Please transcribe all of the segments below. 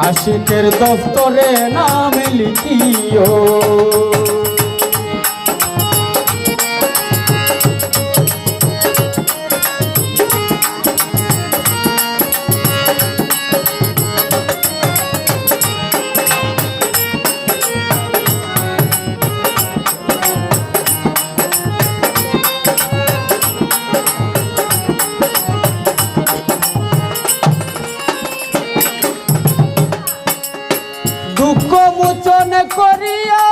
আশিকের দফতরে নাম লিখিও। দুঃখ মোচন করিয়া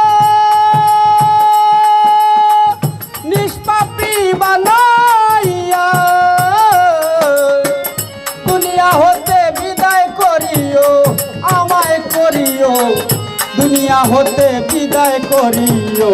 নিষ্পাপী বানাইয়া দুনিয়া হতে বিদায় করিও আমায় করিও, দুনিয়া হতে বিদায় করিও।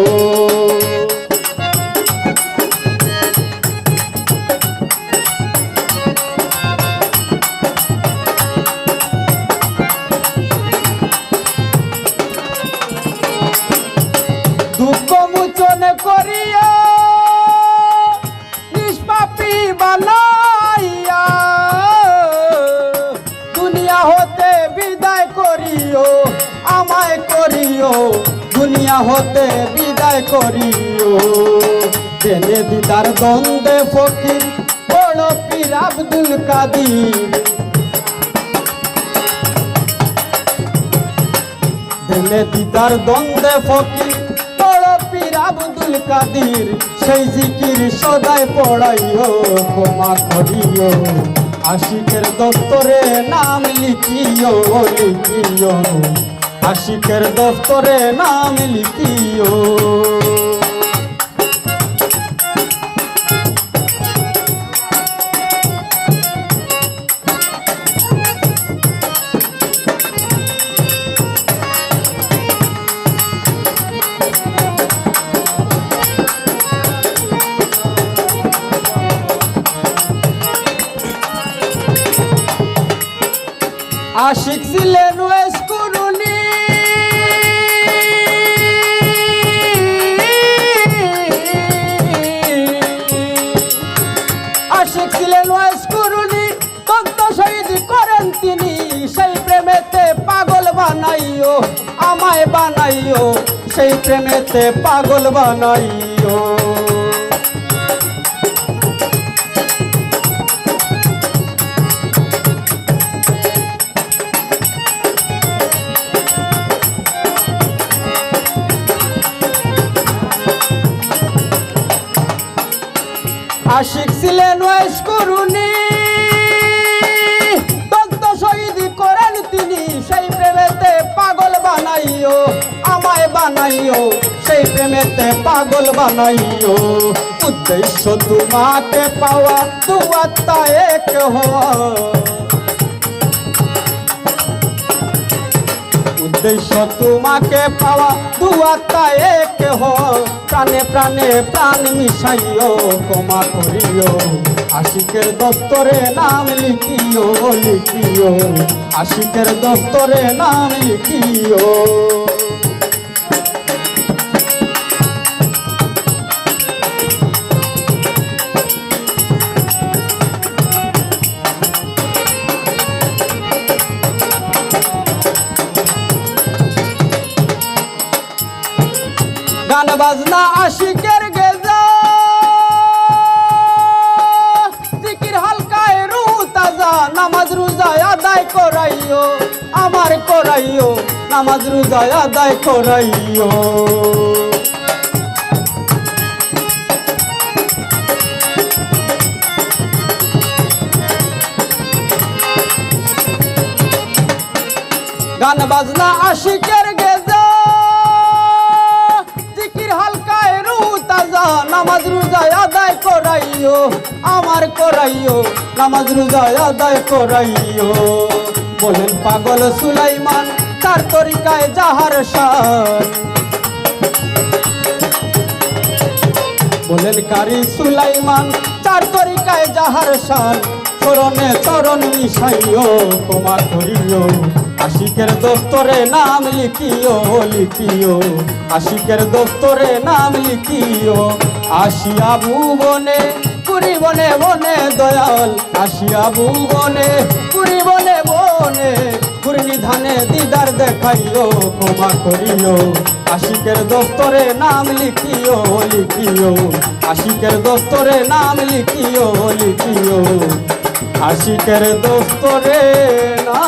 দুঃখ মোচন করিয়া নিষ্পাপী বানাইয়া দুনিয়া হতে বিদায় করিও আমায় করিও, দুনিয়া হতে বিদায় করিও। জেনে দিদার দ্বন্দ্বে ফকির বড় পীর আব্দুল কাদির, জেনে দিদার দ্বন্দ্বে ফকির পীর আব্দুল কাদির, সেই জিকির সদাই পড়াইও ক্ষমা করিও। আশিকের দফতরে নাম লিখিও লিখিও, আশিকের দফতরে নাম লিখিও। আশিক ছিলেন ওয়েস কুরুনি, আশিক ছিলেন ওয়েস কুরুনি, তন্ত শহীদ করেন তিনি। সেই প্রেমেতে পাগল বানাইও আমায় বানাইও, সেই প্রেমেতে পাগল বানাইও। আশিক ছিলেন ওয়েস কুরুনি, তন্ত শহীদ করেন তিনি। সেই প্রেমেতে পাগল বানাইও আমায় বানাইও, সেই প্রেমেতে পাগল বানাইও। উদ্দেশ্য তোমাকে পাওয়া দু আত্মা এক হওয়া, উদ্দেশ্য তোমাকে পাওয়া দু আত্মা এক হওয়া। প্রাণে প্রাণে প্রাণ মিশাইও ক্ষমা করিও। আশিকের দফতরে নাম লিখিও লিখিও, আশিকের দফতরে নাম লিখিও। গান বাজনা আশিকের গেজা, জিকির হালকায় রুহ তাজা। নামাজ রোজা আদায় করাইও আমার করাইও, নামাজ রোজা আদায় করাইও। গান বাজনা আশিকের গেজা, জিকির হালকায় রুহ তাজা। নামাজ রোজা আদায় করাইও আমার করাইও, নামাজ রোজা আদায় করাইও। বলেন পাগল সুলাইমান তার তরিকায় যাহার শান, বলেন কারি সুলাইমান তার তরিকায় যাহার শান। চরণে চরণ মিশাইও ক্ষমা করিও। আশিকের দফতরে নাম লিখিও লিখিও, আশিকের দফতরে নাম লিখিও। আসিয়া ভুবনে পুরী বনে বনে দয়াল, আসিয়া ভুবনে পুরী বনে বনে ঘূর্ণিধানে দিদার দেখাইও ক্ষমা করিও আশিকের দস্তরে নাম লিখিও লিখিও আশিকের দস্তরে নাম লিখিও লিখিও আশিকের দস্তরে নাম